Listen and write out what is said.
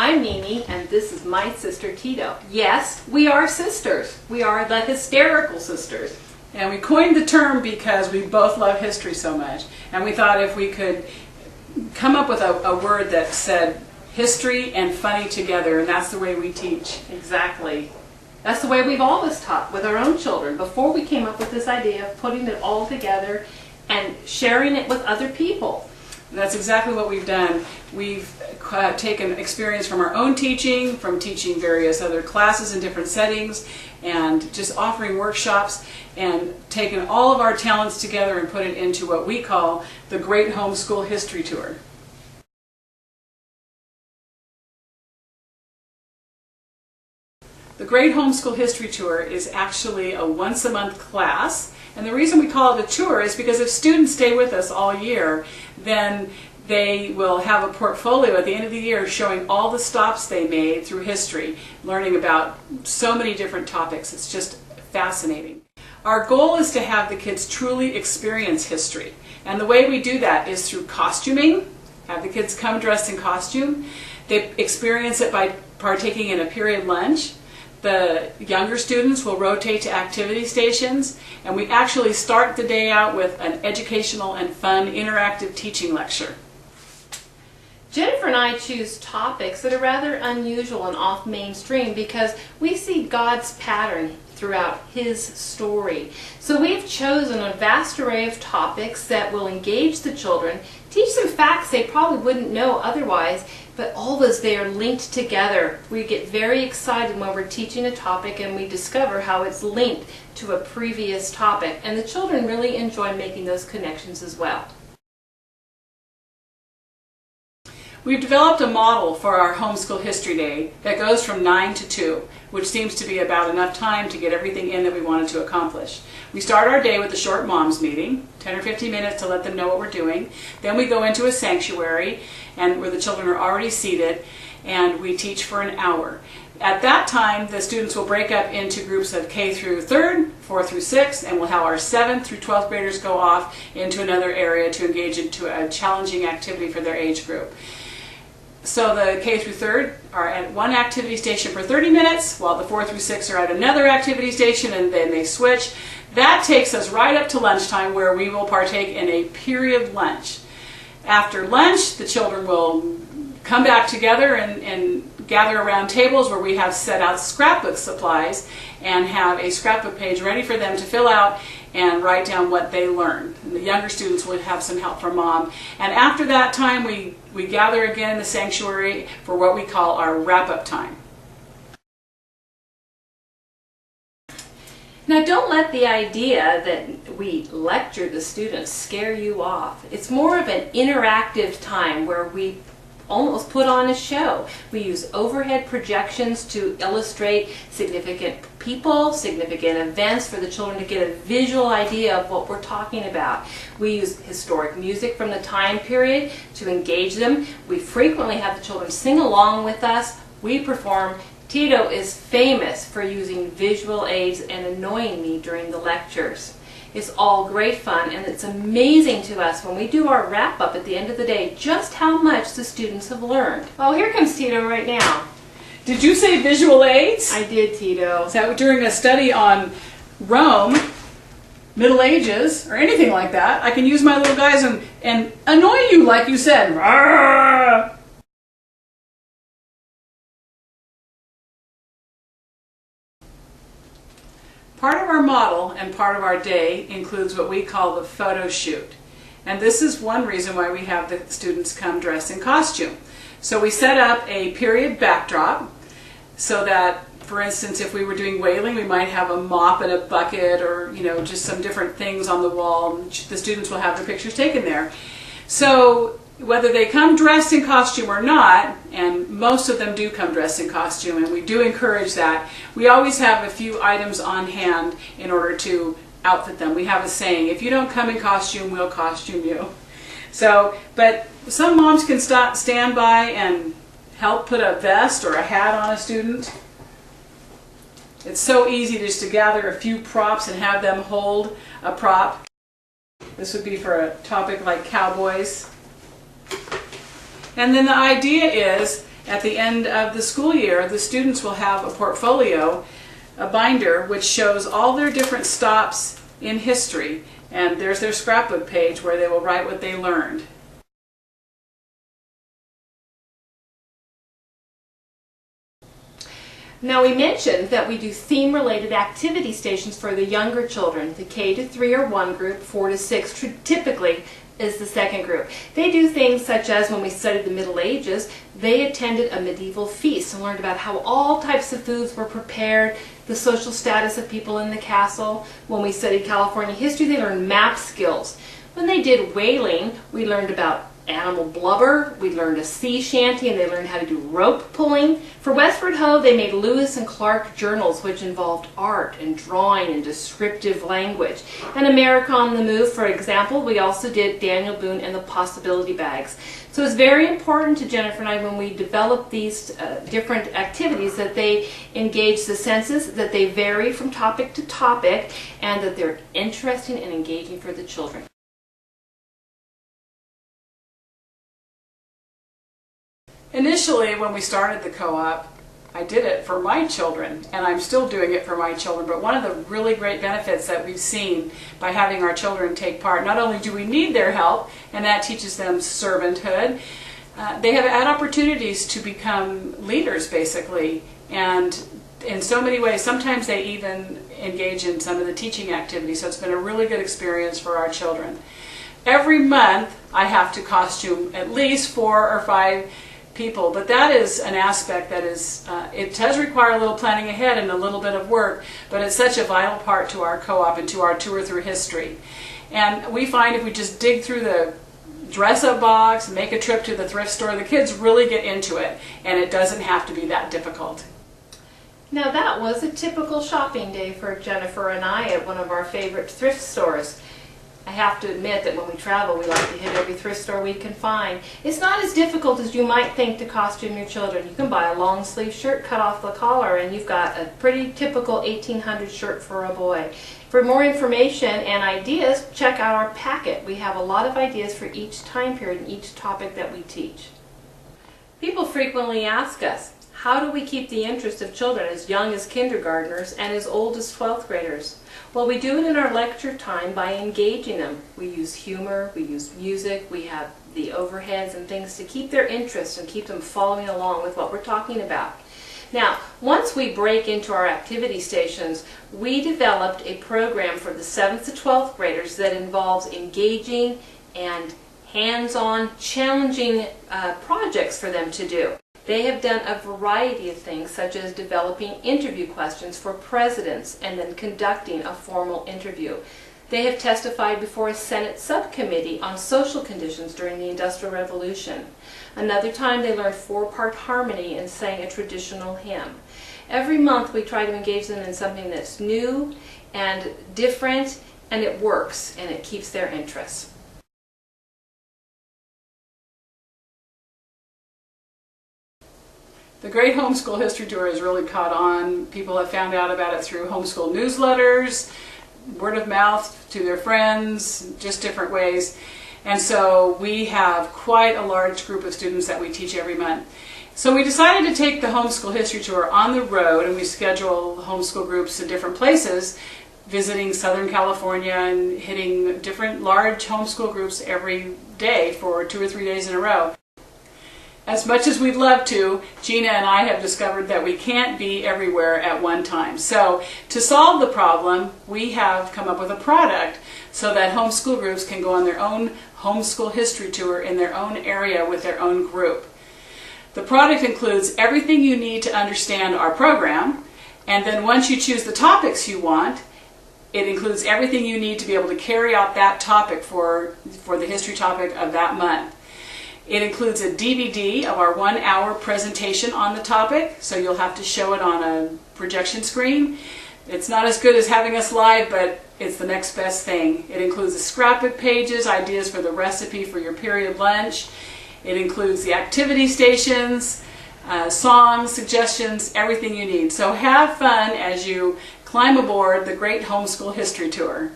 I'm Mimi, and this is my sister Tito. Yes, we are sisters. We are the Hysterical Sisters. And we coined the term because we both love history so much. And we thought if we could come up with a word that said history and funny together, and that's the way we teach. Exactly. That's the way we've always taught with our own children before we came up with this idea of putting it all together and sharing it with other people. And that's exactly what we've done. We've taken experience from our own teaching, from teaching various other classes in different settings, and just offering workshops, and taken all of our talents together and put it into what we call the Great Homeschool History Tour. The Great Homeschool History Tour is actually a once-a-month class, and the reason we call it a tour is because if students stay with us all year, then they will have a portfolio at the end of the year showing all the stops they made through history, learning about so many different topics. It's just fascinating. Our goal is to have the kids truly experience history, and the way we do that is through costuming. Have the kids come dressed in costume. They experience it by partaking in a period lunch. The younger students will rotate to activity stations, and we actually start the day out with an educational and fun interactive teaching lecture. Jennifer and I choose topics that are rather unusual and off mainstream because we see God's pattern throughout His story. So we've chosen a vast array of topics that will engage the children, teach them facts they probably wouldn't know otherwise, but always they are linked together. We get very excited when we're teaching a topic and we discover how it's linked to a previous topic, and the children really enjoy making those connections as well. We've developed a model for our Homeschool History Day that goes from 9 to 2, which seems to be about enough time to get everything in that we wanted to accomplish. We start our day with a short moms meeting, 10 or 15 minutes to let them know what we're doing. Then we go into a sanctuary and where the children are already seated, and we teach for an hour. At that time, the students will break up into groups of K through 3rd, 4 through 6, and we'll have our 7th through 12th graders go off into another area to engage into a challenging activity for their age group. So the K through 3rd are at one activity station for 30 minutes, while the 4 through 6 are at another activity station, and then they switch. That takes us right up to lunchtime, where we will partake in a period lunch. After lunch, the children will come back together and gather around tables where we have set out scrapbook supplies and have a scrapbook page ready for them to fill out and write down what they learned. And the younger students would have some help from mom. And after that time, we gather again in the sanctuary for what we call our wrap-up time. Now, don't let the idea that we lecture the students scare you off. It's more of an interactive time where we almost put on a show. We use overhead projections to illustrate significant people, significant events for the children to get a visual idea of what we're talking about. We use historic music from the time period to engage them. We frequently have the children sing along with us. We perform. Tito is famous for using visual aids and annoying me during the lectures. It's all great fun, and it's amazing to us when we do our wrap-up at the end of the day just how much the students have learned. Oh, here comes Tito right now. Did you say visual aids? I did, Tito. So during a study on Rome, Middle Ages, or anything like that, I can use my little guys and annoy you like you said. Rawr! Part of our model and part of our day includes what we call the photo shoot. And this is one reason why we have the students come dressed in costume. So we set up a period backdrop so that, for instance, if we were doing whaling, we might have a mop and a bucket, or just some different things on the wall. The students will have their pictures taken there. So whether they come dressed in costume or not, and most of them do come dressed in costume, and we do encourage that, we always have a few items on hand in order to outfit them. We have a saying, if you don't come in costume, we'll costume you. But some moms can stand by and help put a vest or a hat on a student. It's so easy just to gather a few props and have them hold a prop. This would be for a topic like cowboys. And then the idea is At the end of the school year, the students will have a portfolio, a binder, which shows all their different stops in history. And there's their scrapbook page where they will write what they learned. Now, we mentioned that we do theme-related activity stations for the younger children. The K to 3 or 1 group, 4 to 6 typically is the second group. They do things such as, when we studied the Middle Ages, they attended a medieval feast and learned about how all types of foods were prepared, the social status of people in the castle. When we studied California history, they learned map skills. When they did whaling, we learned about animal blubber, we learned a sea shanty, and they learned how to do rope pulling. For Westward Ho, they made Lewis and Clark journals, which involved art and drawing and descriptive language. And America on the Move, for example, we also did Daniel Boone and the Possibility Bags. So it's very important to Jennifer and I, when we develop these different activities, that they engage the senses, that they vary from topic to topic, and that they're interesting and engaging for the children. Initially, when we started the co-op, I did it for my children, and I'm still doing it for my children. But one of the really great benefits that we've seen by having our children take part, not only do we need their help, and that teaches them servanthood, they have had opportunities to become leaders, basically, and in so many ways. Sometimes they even engage in some of the teaching activities, so it's been a really good experience for our children. Every month, I have to costume at least 4 or 5 people, but that is an aspect that is, it does require a little planning ahead and a little bit of work, but it's such a vital part to our co-op and to our tour through history. And we find if we just dig through the dress-up box, make a trip to the thrift store, the kids really get into it, and it doesn't have to be that difficult. Now, that was a typical shopping day for Jennifer and I at one of our favorite thrift stores. I have to admit that when we travel, we like to hit every thrift store we can find. It's not as difficult as you might think to costume your children. You can buy a long sleeve shirt, cut off the collar, and you've got a pretty typical 1800 shirt for a boy. For more information and ideas, check out our packet. We have a lot of ideas for each time period and each topic that we teach. People frequently ask us, how do we keep the interest of children as young as kindergartners and as old as 12th graders? Well, we do it in our lecture time by engaging them. We use humor, we use music, we have the overheads and things to keep their interest and keep them following along with what we're talking about. Now, once we break into our activity stations, we developed a program for the 7th to 12th graders that involves engaging and hands-on, challenging projects for them to do. They have done a variety of things, such as developing interview questions for presidents and then conducting a formal interview. They have testified before a Senate subcommittee on social conditions during the Industrial Revolution. Another time they learned 4-part harmony and sang a traditional hymn. Every month we try to engage them in something that's new and different, and it works and it keeps their interest. The Great Homeschool History Tour has really caught on. People have found out about it through homeschool newsletters, word of mouth to their friends, just different ways. And so we have quite a large group of students that we teach every month. So we decided to take the Homeschool History Tour on the road, and we schedule homeschool groups in different places, visiting Southern California and hitting different large homeschool groups every day for 2 or 3 days in a row. As much as we'd love to, Gina and I have discovered that we can't be everywhere at one time. So to solve the problem, we have come up with a product so that homeschool groups can go on their own homeschool history tour in their own area with their own group. The product includes everything you need to understand our program, and then once you choose the topics you want, it includes everything you need to be able to carry out that topic for the history topic of that month. It includes a DVD of our 1-hour presentation on the topic, so you'll have to show it on a projection screen. It's not as good as having us live, but it's the next best thing. It includes the scrapbook pages, ideas for the recipe for your period lunch. It includes the activity stations, songs, suggestions, everything you need. So have fun as you climb aboard the Great Homeschool History Tour.